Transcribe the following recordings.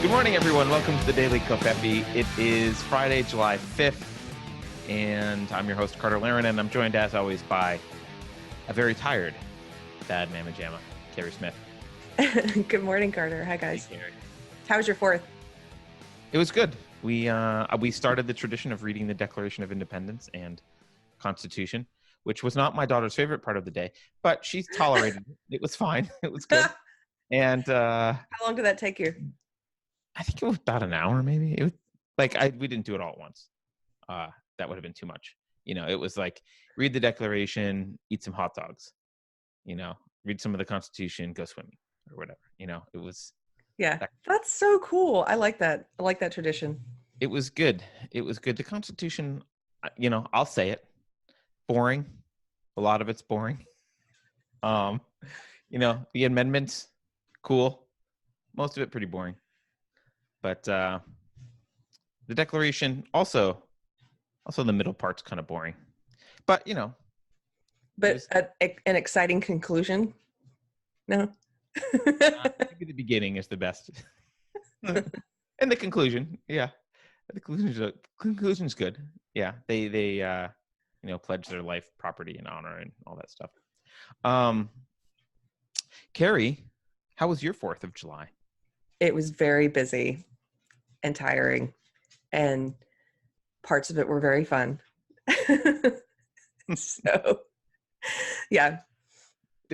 Good morning, everyone. Welcome to the Daily Covfefe. It is Friday, July 5th, and I'm your host, Carter Laren, and I'm joined, as always, by a very tired Bad Mama Jamma, Keri Smith. Good morning, Carter. Hi, guys. Hey, Keri. How was your 4th? It was good. We started the tradition of reading the Declaration of Independence and Constitution, which was not my daughter's favorite part of the day, but she tolerated it. It was fine. It was good. And how long did that take you? I think it was about an hour, maybe. It was we didn't do it all at once. That would have been too much. It was like read the Declaration, eat some hot dogs. Read some of the Constitution, go swimming or whatever. It was. Yeah, that's so cool. I like that. I like that tradition. It was good. It was good. The Constitution, I'll say it, boring. A lot of it's boring. The amendments, cool. Most of it pretty boring. But the Declaration, also the middle part's kind of boring. But, But an exciting conclusion? No? Maybe the beginning is the best. And the conclusion, yeah. The conclusion's good. Yeah, they pledge their life, property, and honor and all that stuff. Keri, how was your 4th of July? It was very busy and tiring, and parts of it were very fun. So, yeah.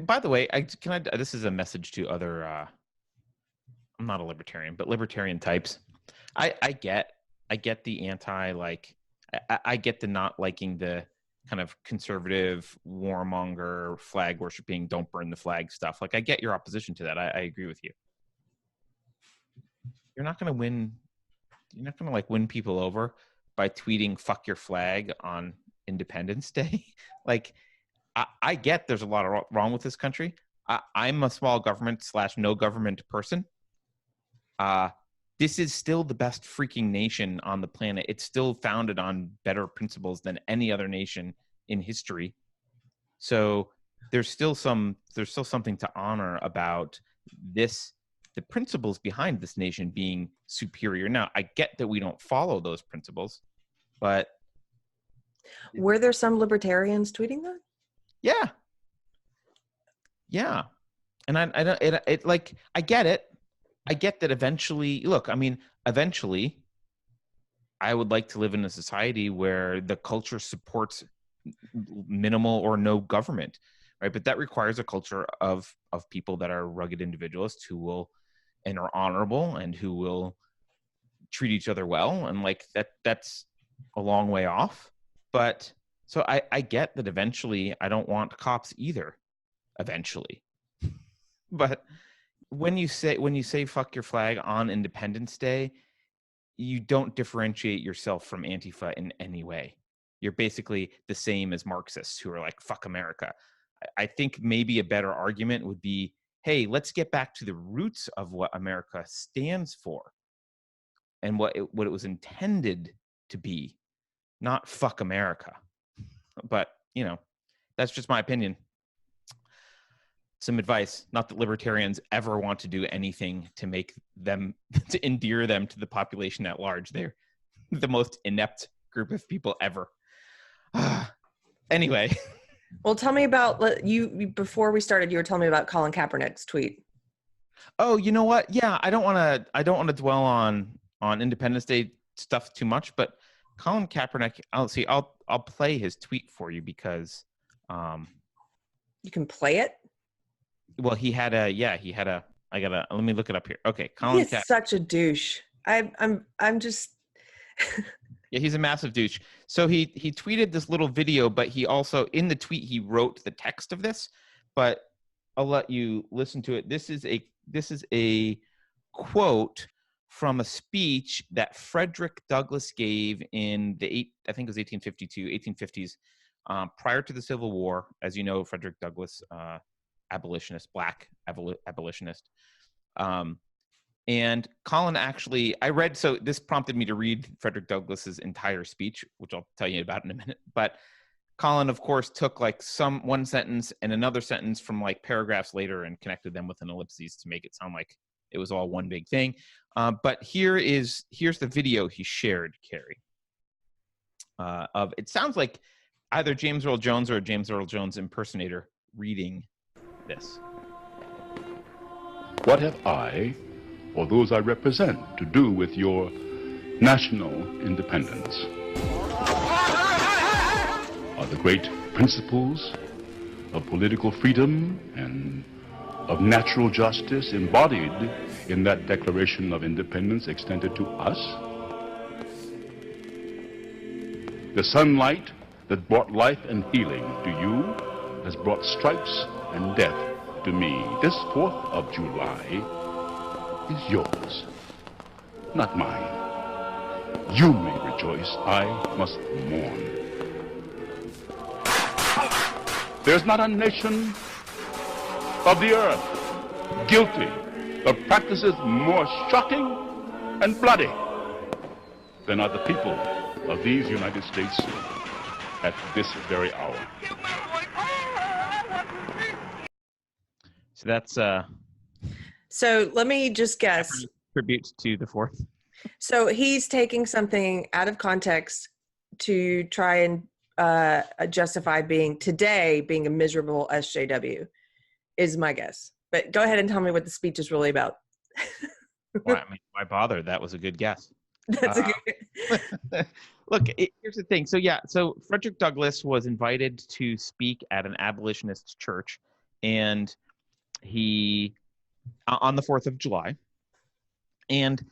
By the way, this is a message to other, I'm not a libertarian, but libertarian types. I get the I get the not liking the kind of conservative, warmonger, flag worshiping, don't burn the flag stuff. Like, I get your opposition to that. I agree with you. You're not going to win. You're not going to win people over by tweeting "fuck your flag" on Independence Day. I get there's a lot wrong with this country. I'm a small government / no government person. This is still the best freaking nation on the planet. It's still founded on better principles than any other nation in history. So there's still something to honor about this, the principles behind this nation being superior. Now, I get that we don't follow those principles, but were there some libertarians tweeting that? Yeah. And I get it. I get that eventually, eventually I would like to live in a society where the culture supports minimal or no government, right? But that requires a culture of people that are rugged individualists who will and are honorable and who will treat each other well. And that's a long way off. But so I get that eventually I don't want cops either, eventually. But when you say fuck your flag on Independence Day, you don't differentiate yourself from Antifa in any way. You're basically the same as Marxists who are like, fuck America. I think maybe a better argument would be, hey, let's get back to the roots of what America stands for and what it was intended to be, not fuck America. But, that's just my opinion. Some advice, not that libertarians ever want to do anything to make them, to endear them to the population at large. They're the most inept group of people ever. Anyway. Well, tell me about you. Before we started, you were telling me about Colin Kaepernick's tweet. Oh, you know what? Yeah, I don't want to dwell on Independence Day stuff too much, but Colin Kaepernick, I'll play his tweet for you because you can play it. Well, let me look it up here. Okay, Colin Kaepernick. Such a douche. I'm just Yeah, he's a massive douche. So he tweeted this little video, but he also, in the tweet, he wrote the text of this, but I'll let you listen to it. This is a quote from a speech that Frederick Douglass gave in I think it was 1850s, prior to the Civil War. As you know, Frederick Douglass, abolitionist, black abolitionist. And Colin actually, so this prompted me to read Frederick Douglass's entire speech, which I'll tell you about in a minute. But Colin, of course, took one sentence and another sentence from paragraphs later and connected them with an ellipses to make it sound like It was all one big thing. But here's the video he shared, Keri. Of it sounds like either James Earl Jones or a James Earl Jones impersonator reading this. What have I, or those I represent, to do with your national independence? Are the great principles of political freedom and of natural justice embodied in that Declaration of Independence extended to us? The sunlight that brought life and healing to you has brought stripes and death to me. This 4th of July is yours, not mine. You may rejoice, I must mourn. There's not a nation of the earth guilty of practices more shocking and bloody than are the people of these United States at this very hour. So that's So let me just guess. tribute to the 4th. So he's taking something out of context to try and justify being a miserable SJW, is my guess. But go ahead and tell me what the speech is really about. Well, I mean, why bother? That was a good guess. That's a good. Look, here's the thing. So Frederick Douglass was invited to speak at an abolitionist church, and he on the 4th of July, and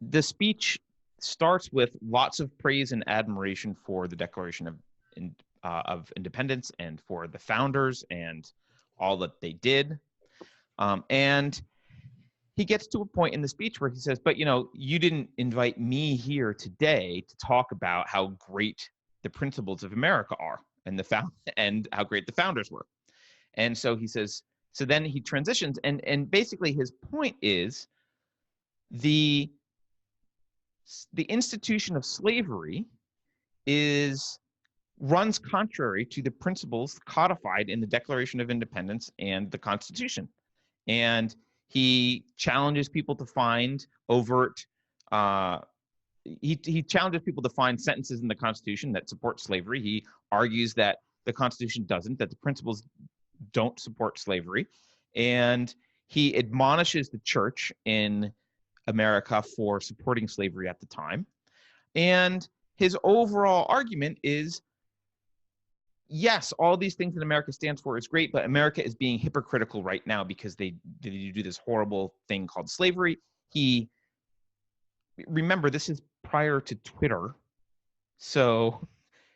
the speech starts with lots of praise and admiration for the Declaration of Independence and for the founders and all that they did. And he gets to a point in the speech where he says, but, you didn't invite me here today to talk about how great the principles of America are and and how great the founders were. And so he says, so then he transitions, and basically his point is the institution of slavery runs contrary to the principles codified in the Declaration of Independence and the Constitution. And he challenges people to find overt, he challenges people to find sentences in the Constitution that support slavery. He argues that the Constitution doesn't, that the principles don't support slavery. And he admonishes the church in America for supporting slavery at the time. And his overall argument is, yes, all these things that America stands for is great, but America is being hypocritical right now because they do this horrible thing called slavery. Remember, this is prior to Twitter, so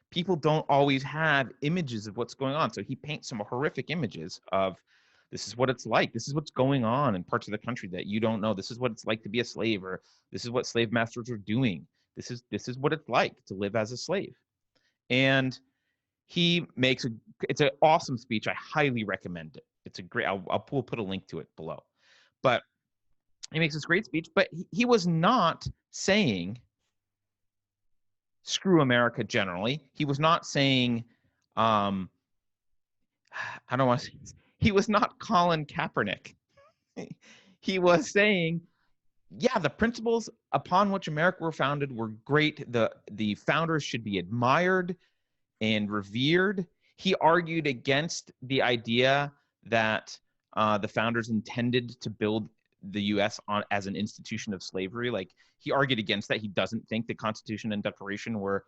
people don't always have images of what's going on. So he paints some horrific images of, this is what it's like. This is what's going on in parts of the country that you don't know. This is what it's like to be a slave, or this is what slave masters are doing. This is what it's like to live as a slave. And he makes it's an awesome speech. I highly recommend it. It's a great, we'll put a link to it below. But he makes this great speech, but he was not saying screw America generally. He was not saying, I don't want to say this. He was not Colin Kaepernick. He was saying, yeah, the principles upon which America were founded were great. The founders should be admired and revered. He argued against the idea that the founders intended to build the U.S. as an institution of slavery. Like, he argued against that. He doesn't think the Constitution and Declaration were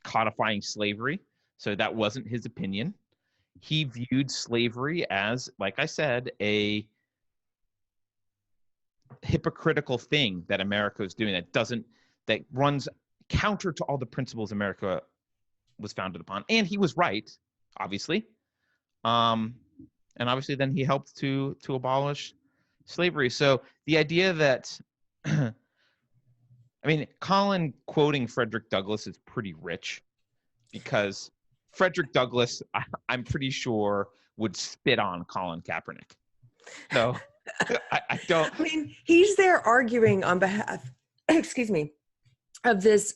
codifying slavery. So that wasn't his opinion. He viewed slavery as, like I said, a hypocritical thing that America is doing that runs counter to all the principles America was founded upon. And he was right, obviously. And obviously then he helped to abolish slavery. So the idea that, I mean, Colin quoting Frederick Douglass is pretty rich, because Frederick Douglass, I'm pretty sure, would spit on Colin Kaepernick. So I don't. I mean, he's there arguing on behalf, excuse me, of this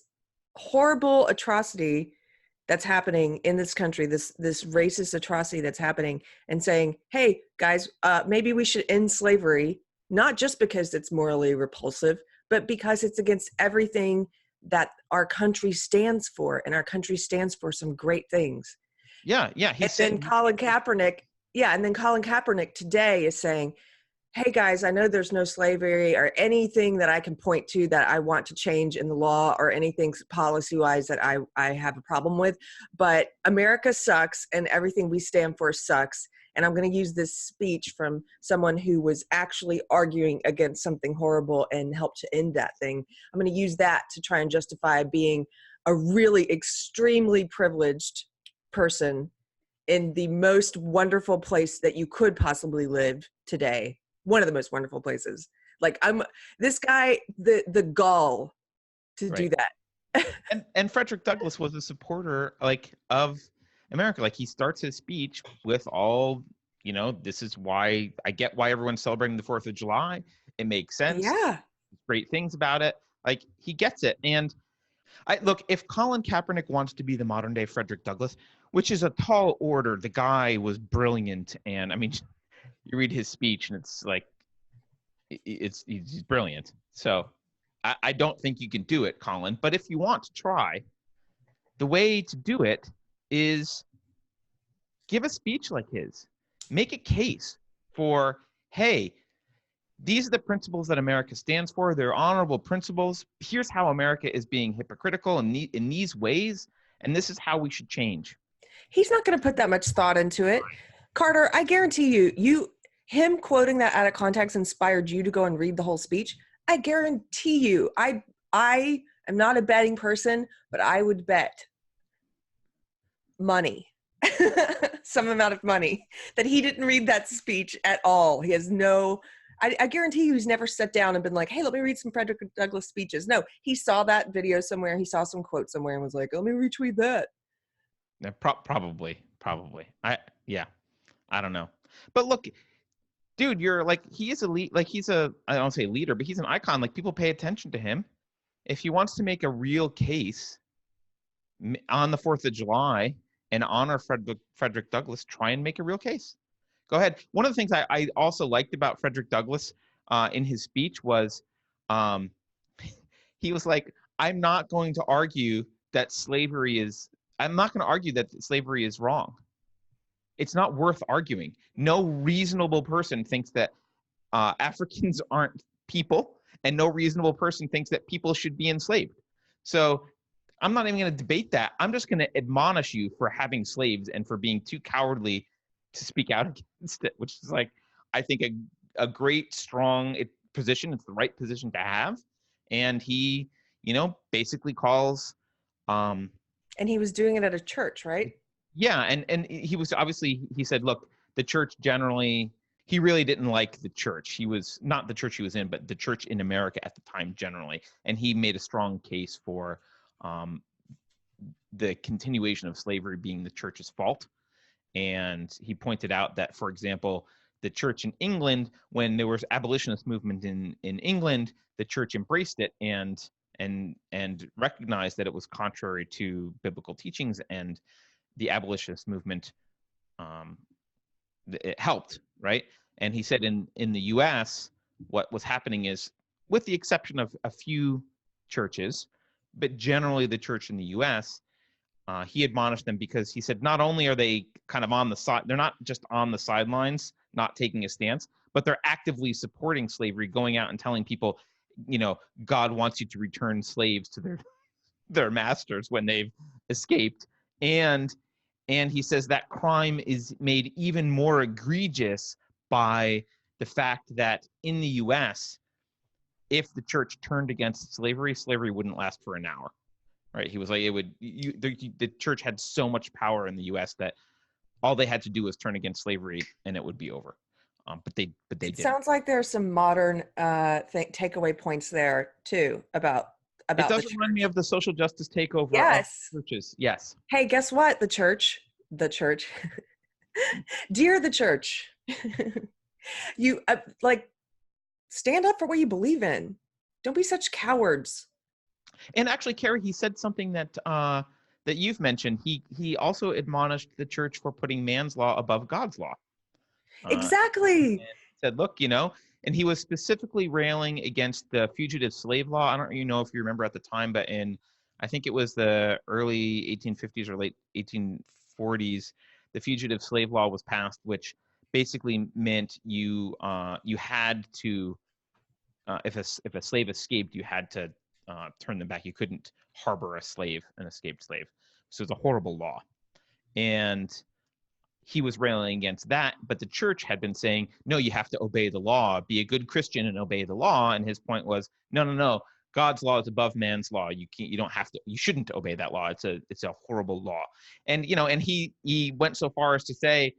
horrible atrocity that's happening in this country, this racist atrocity that's happening, and saying, hey guys, maybe we should end slavery, not just because it's morally repulsive, but because it's against everything that our country stands for, and our country stands for some great things. Yeah, yeah. And then Colin Kaepernick today is saying, hey guys, I know there's no slavery or anything that I can point to that I want to change in the law or anything policy-wise that I have a problem with, but America sucks and everything we stand for sucks. And I'm going to use this speech from someone who was actually arguing against something horrible and helped to end that thing. I'm going to use that to try and justify being a really extremely privileged person in the most wonderful place that you could possibly live today. One of the most wonderful places. Like, I'm this guy, the gall to do that. and Frederick Douglass was a supporter like of America. Like, he starts his speech with all, this is why I get why everyone's celebrating the 4th of July. It makes sense. Yeah. Great things about it. Like, he gets it. And look, if Colin Kaepernick wants to be the modern day Frederick Douglass, which is a tall order, the guy was brilliant. And I mean, you read his speech and it's like, he's brilliant. So I don't think you can do it, Colin. But if you want to try, the way to do it is give a speech like his. Make a case for, hey, these are the principles that America stands for. They're honorable principles. Here's how America is being hypocritical in these ways, and this is how we should change. He's not going to put that much thought into it. Carter, I guarantee him quoting that out of context inspired you to go and read the whole speech. I guarantee you, I am not a betting person, but I would bet money, some amount of money, that he didn't read that speech at all. He has no, I guarantee you he's never sat down and been like, hey, let me read some Frederick Douglass speeches. No, he saw that video somewhere. He saw some quote somewhere and was like, let me retweet that. Yeah, probably. I don't know. But look, dude, you're like, he is elite. Like, I don't say leader, but he's an icon. Like, people pay attention to him. If he wants to make a real case on the 4th of July and honor Frederick Douglass, try and make a real case. Go ahead. One of the things I also liked about Frederick Douglass in his speech was he was like, I'm not going to argue that slavery is wrong. It's not worth arguing. No reasonable person thinks that Africans aren't people, and no reasonable person thinks that people should be enslaved. So I'm not even going to debate that. I'm just going to admonish you for having slaves and for being too cowardly to speak out against it, which is, like, I think a great, strong position. It's the right position to have. And he, basically calls. And he was doing it at a church, right? Yeah, and he was obviously, he said, look, the church generally, he really didn't like the church. He was not the church he was in, but the church in America at the time generally. And he made a strong case for the continuation of slavery being the church's fault. And he pointed out that, for example, the church in England, when there was abolitionist movement in England, the church embraced it and recognized that it was contrary to biblical teachings, and the abolitionist movement it helped, right? And he said in the U.S., what was happening is, with the exception of a few churches, but generally the church in the U.S., he admonished them because he said not only are they kind of on the side, they're not just on the sidelines, not taking a stance, but they're actively supporting slavery, going out and telling people, God wants you to return slaves to their masters when they've escaped. And he says that crime is made even more egregious by the fact that in the U.S., if the church turned against slavery, slavery wouldn't last for an hour. Right? He was like, the church had so much power in the U.S. that all they had to do was turn against slavery, and it would be over. But they did. Sounds like there's some modern takeaway points there too about. It does remind me of the social justice takeover of churches. Yes. Hey, guess what? The church, dear the church, you stand up for what you believe in. Don't be such cowards. And actually, Keri, he said something that that you've mentioned, he also admonished the church for putting man's law above God's law. Exactly. And said, look, and he was specifically railing against the fugitive slave law. I don't know if you remember at the time, but I think it was the early 1850s or late 1840s, the fugitive slave law was passed, which basically meant you had to, if a slave escaped, you had to turn them back. You couldn't harbor an escaped slave. So it's a horrible law. And he was railing against that, but the church had been saying, no, you have to obey the law, be a good Christian and obey the law. And his point was, no, God's law is above man's law. You shouldn't obey that law. It's a horrible law. And, and he went so far as to say,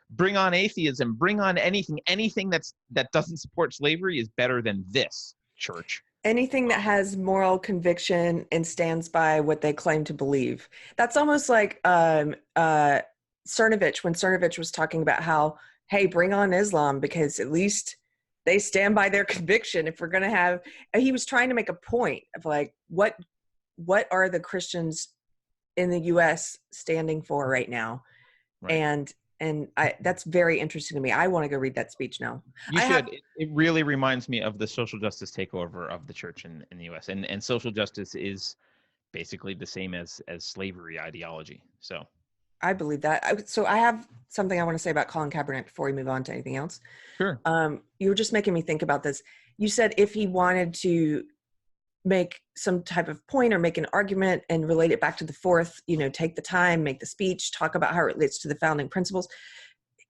bring on atheism, bring on anything that doesn't support slavery is better than this, church. Anything that has moral conviction and stands by what they claim to believe. That's almost like Cernovich, when Cernovich was talking about how, hey, bring on Islam because at least they stand by their conviction. If we're going to have, he was trying to make a point of like, what are the Christians in the U.S. standing for right now? Right. And that's very interesting to me. I want to go read that speech now. You should. It really reminds me of the social justice takeover of the church in the U.S. And social justice is basically the same as slavery ideology. So I believe that. So I have something I want to say about Colin Kaepernick before we move on to anything else. Sure. You were just making me think about this. You said if he wanted to make some type of point or make an argument and relate it back to the fourth, take the time, make the speech, talk about how it relates to the founding principles.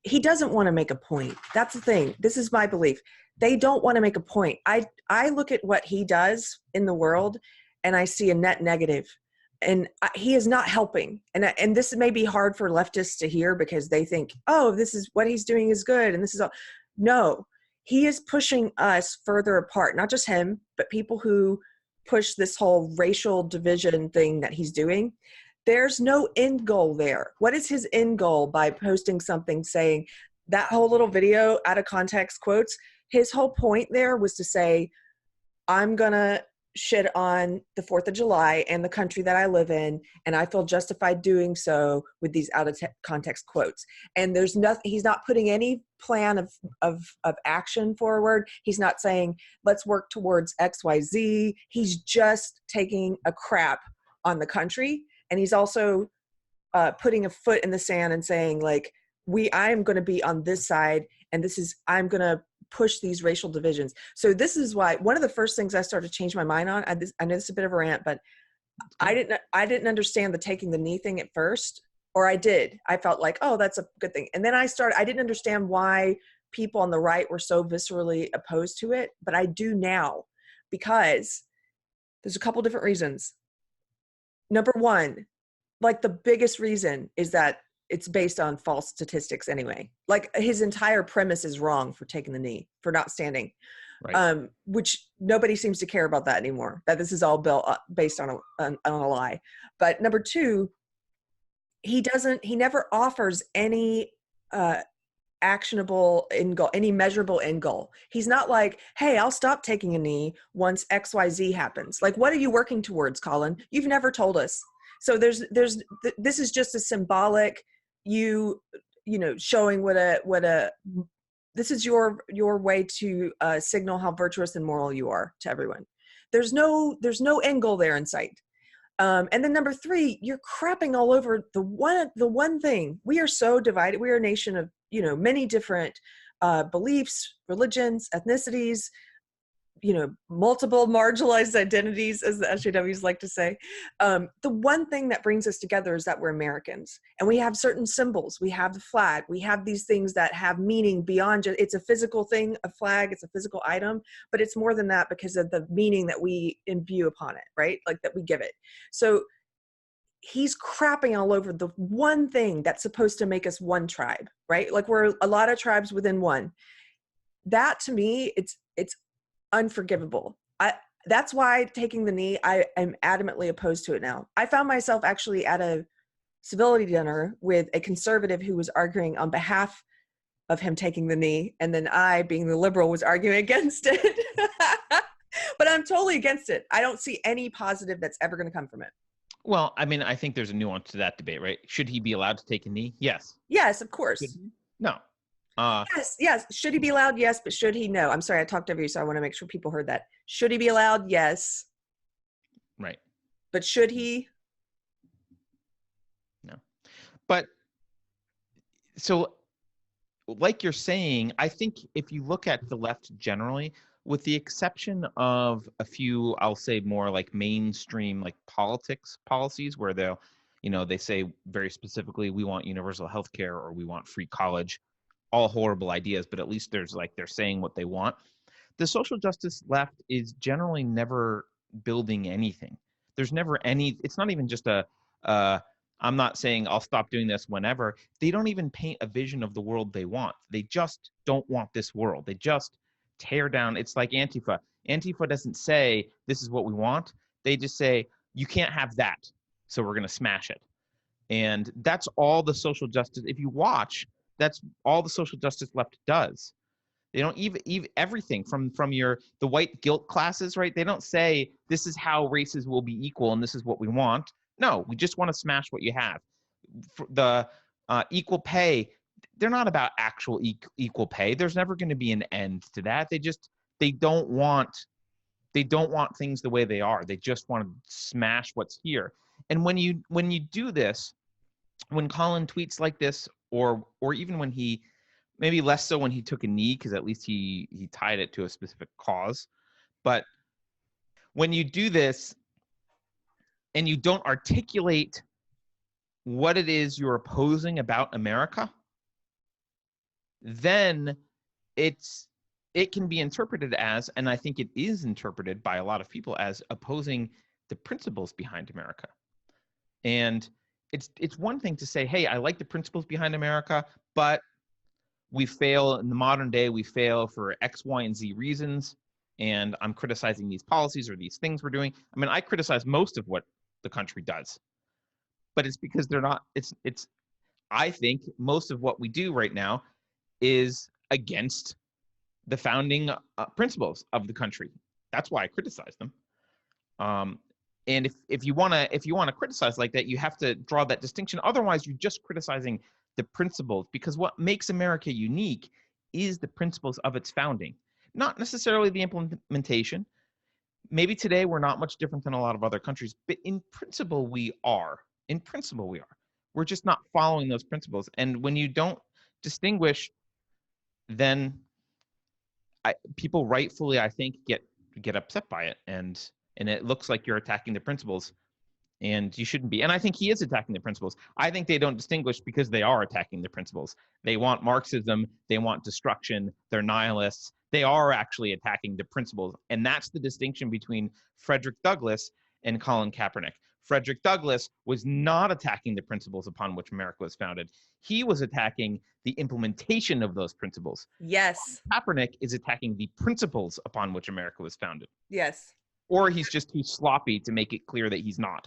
He doesn't want to make a point. That's the thing. This is my belief. They don't want to make a point. I look at what he does in the world and I see a net negative. And he is not helping. And this may be hard for leftists to hear because they think, oh, this is what he's doing is good. And this is all. No, he is pushing us further apart. Not just him, but people who push this whole racial division thing that he's doing. There's no end goal there. What is his end goal by posting something saying that whole little video out of context quotes? His whole point there was to say, I'm going to shit on the 4th of July and the country that I live in, and I feel justified doing so with these out of context quotes. And there's nothing, he's not putting any plan of action forward. He's not saying, let's work towards XYZ. He's just taking a crap on the country. And he's also putting a foot in the sand and saying, like, I'm going to be on this side, and I'm going to push these racial divisions. So this is why one of the first things I started to change my mind on, I know this is a bit of a rant, but I didn't understand the taking the knee thing at first, or I did. I felt like, oh, that's a good thing. And then I didn't understand why people on the right were so viscerally opposed to it, but I do now, because there's a couple different reasons. Number one, like the biggest reason is that it's based on false statistics anyway. Like his entire premise is wrong for taking the knee, for not standing, right. Which nobody seems to care about that anymore, that this is all based on a lie. But number two, he never offers any actionable end goal, any measurable end goal. He's not like, hey, I'll stop taking a knee once XYZ happens. Like, what are you working towards, Colin? You've never told us. So this is just a symbolic, showing this is your way to signal how virtuous and moral you are to everyone. There's no end goal there in sight. And then number three, you're crapping all over the one thing. We are so divided. We are a nation of, many different beliefs, religions, ethnicities, multiple marginalized identities, as the SJWs like to say. The one thing that brings us together is that we're Americans, and we have certain symbols. We have the flag. We have these things that have meaning beyond just, it's a physical thing, a flag, it's a physical item, but it's more than that because of the meaning that we imbue upon it, right? Like that we give it. So he's crapping all over the one thing that's supposed to make us one tribe, right? Like we're a lot of tribes within one. That to me, it's unforgivable. That's why taking the knee, I am adamantly opposed to it now. I found myself actually at a civility dinner with a conservative who was arguing on behalf of him taking the knee, and then I, being the liberal, was arguing against it. But I'm totally against it. I don't see any positive that's ever going to come from it. Well, I mean, I think there's a nuance to that debate, right? Should he be allowed to take a knee? Yes. Yes, of Should course. he? No. Yes. Should he be allowed? Yes, but should he? No. I'm sorry, I talked over you, so I want to make sure people heard that. Should he be allowed? Yes. Right. But should he? No. But so, like you're saying, I think if you look at the left generally, with the exception of a few, I'll say more like mainstream, like politics policies where they'll, they say very specifically, we want universal health care or we want free college, all horrible ideas, but at least there's like, they're saying what they want. The social justice left is generally never building anything. There's never any, it's not even just I'm not saying I'll stop doing this whenever. They don't even paint a vision of the world they want. They just don't want this world. They just tear down. It's like Antifa. Antifa doesn't say, this is what we want. They just say, you can't have that, so we're going to smash it. And that's all the social justice. If you watch, that's all the social justice left does. They don't even everything from the white guilt classes, right? They don't say this is how races will be equal and this is what we want. No, we just want to smash what you have. For the equal pay, they're not about actual equal pay. There's never going to be an end to that. They don't want things the way they are. They just want to smash what's here. And when you do this, when Colin tweets like this, or even when he, maybe less so when he took a knee, because at least he tied it to a specific cause. But when you do this and you don't articulate what it is you're opposing about America, then it can be interpreted as, and I think it is interpreted by a lot of people as, opposing the principles behind America. And it's one thing to say, hey, I like the principles behind America, but we fail in the modern day. We fail for X, Y, and Z reasons. And I'm criticizing these policies or these things we're doing. I mean, I criticize most of what the country does, but it's because they're not, I think most of what we do right now is against the founding principles of the country. That's why I criticize them. And if you want to criticize like that, you have to draw that distinction. Otherwise, you're just criticizing the principles, because what makes America unique is the principles of its founding, not necessarily the implementation. Maybe today we're not much different than a lot of other countries, but in principle we are. In principle we are. We're just not following those principles. And when you don't distinguish, then people rightfully, I think, get upset by it, and it looks like you're attacking the principles. And you shouldn't be. And I think he is attacking the principles. I think they don't distinguish because they are attacking the principles. They want Marxism. They want destruction. They're nihilists. They are actually attacking the principles. And that's the distinction between Frederick Douglass and Colin Kaepernick. Frederick Douglass was not attacking the principles upon which America was founded. He was attacking the implementation of those principles. Yes. Kaepernick is attacking the principles upon which America was founded. Yes. Or he's just too sloppy to make it clear that he's not.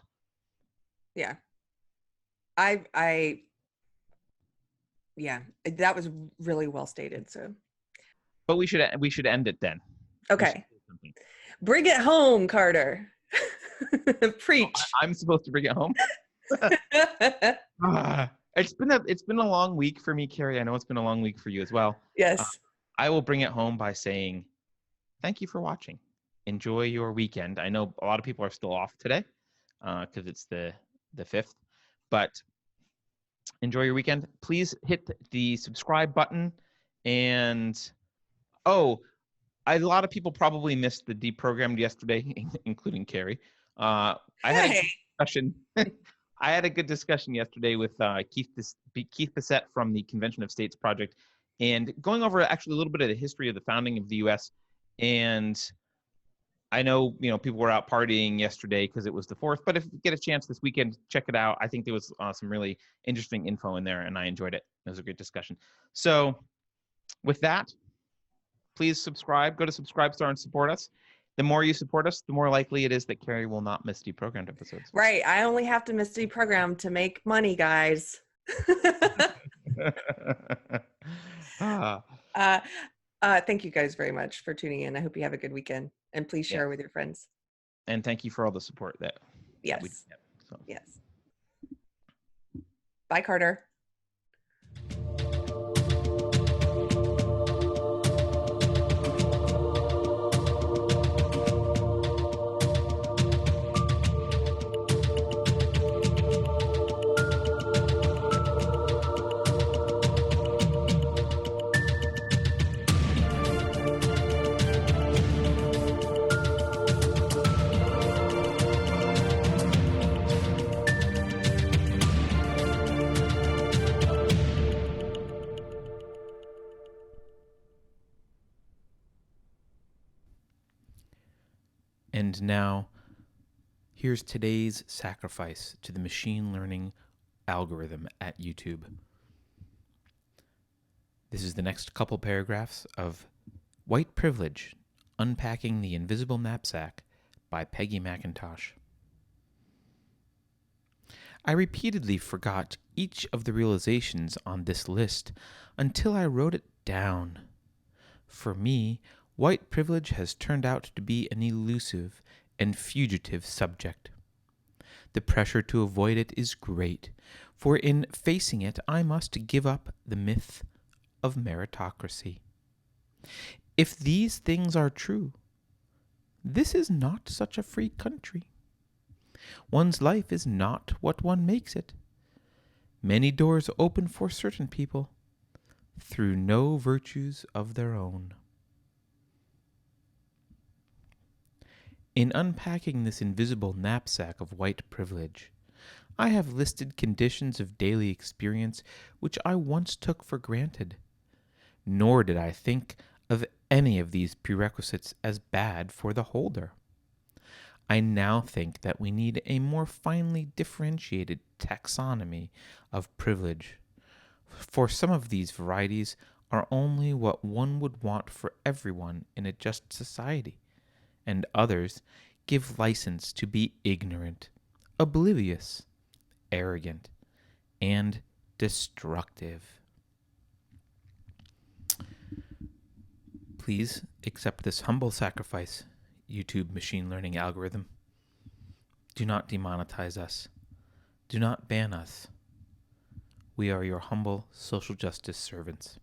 Yeah. Yeah, that was really well stated. So, but we should end it then. Okay. Bring it home, Carter. Preach. I'm supposed to bring it home. It's been a long week for me, Keri. I know it's been a long week for you as well. Yes. I will bring it home by saying thank you for watching. Enjoy your weekend. I know a lot of people are still off today because it's the 5th, but enjoy your weekend. Please hit the subscribe button. And a lot of people probably missed the deprogrammed yesterday, including Keri. I had a good discussion. I had a good discussion yesterday with Keith Bissett from the Convention of States Project, and going over actually a little bit of the history of the founding of the U.S. And I know, people were out partying yesterday because it was the 4th, but if you get a chance this weekend, check it out. I think there was some really interesting info in there, and I enjoyed it. It was a great discussion. So with that, please subscribe. Go to Subscribestar and support us. The more you support us, the more likely it is that Keri will not miss deprogrammed episodes. Right. I only have to miss deprogram to make money, guys. Thank you guys very much for tuning in. I hope you have a good weekend, and please share with your friends. And thank you for all the support that yes. So Yes. Bye, Carter. and now here's today's sacrifice to the machine learning algorithm at YouTube. This is the next couple paragraphs of White Privilege, Unpacking the Invisible Knapsack by Peggy McIntosh. I repeatedly forgot each of the realizations on this list until I wrote it down. For me, white privilege has turned out to be an elusive and fugitive subject. The pressure to avoid it is great, for in facing it I must give up the myth of meritocracy. If these things are true, this is not such a free country. One's life is not what one makes it. Many doors open for certain people through no virtues of their own. In unpacking this invisible knapsack of white privilege, I have listed conditions of daily experience which I once took for granted. Nor did I think of any of these prerequisites as bad for the holder. I now think that we need a more finely differentiated taxonomy of privilege, for some of these varieties are only what one would want for everyone in a just society, and others give license to be ignorant, oblivious, arrogant, and destructive. Please accept this humble sacrifice, YouTube machine learning algorithm. Do not demonetize us. Do not ban us. We are your humble social justice servants.